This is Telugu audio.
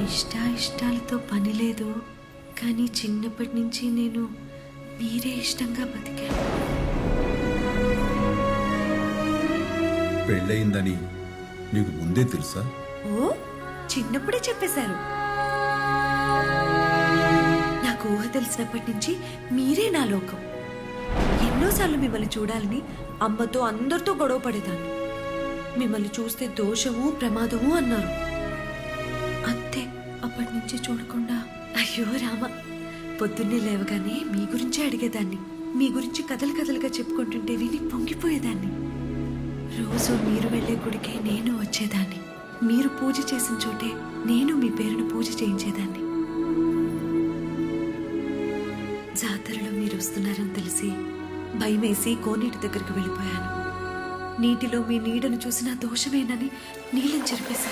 ఇష్టాలతో పని లేదు, కానీ చిన్నప్పటి నుంచి నేను మీరే ఇష్టంగా బతికాను. పెళ్ళయిందని నీకు ముందే తెలుసా? ఓ, చిన్నప్పుడే చెప్పేశారు. నాకు ఊహ తెలిసినప్పటి నుంచి మీరే నా లోకం. ఎన్నోసార్లు మిమ్మల్ని చూడాలని అమ్మతో అందరితో గొడవ పడేదాన్ని. మిమ్మల్ని చూస్తే దోషము ప్రమాదము అన్నారు. అంతే, అప్పటి నుంచి చూడకుండా. అయ్యో రామ, పొద్దున్నే లేవగానే మీ గురించే అడిగేదాన్ని. మీ గురించి కథలుగా చెప్పుకుంటుంటే విని పొంగిపోయేదాన్ని. రోజు మీరు వెళ్లే గుడికే నేను వచ్చేదాన్ని. మీరు పూజ చేసిన చోటే నేను మీ పేరును పూజ చేయించేదాన్ని. జాతరలో మీరు వస్తున్నారని తెలిసి భయమేసి కోనేటి దగ్గరికి వెళ్ళిపోయాను. నీటిలో మీ నీడను చూసిన దోషమేనని నీళ్ళని చెరిపేశాను.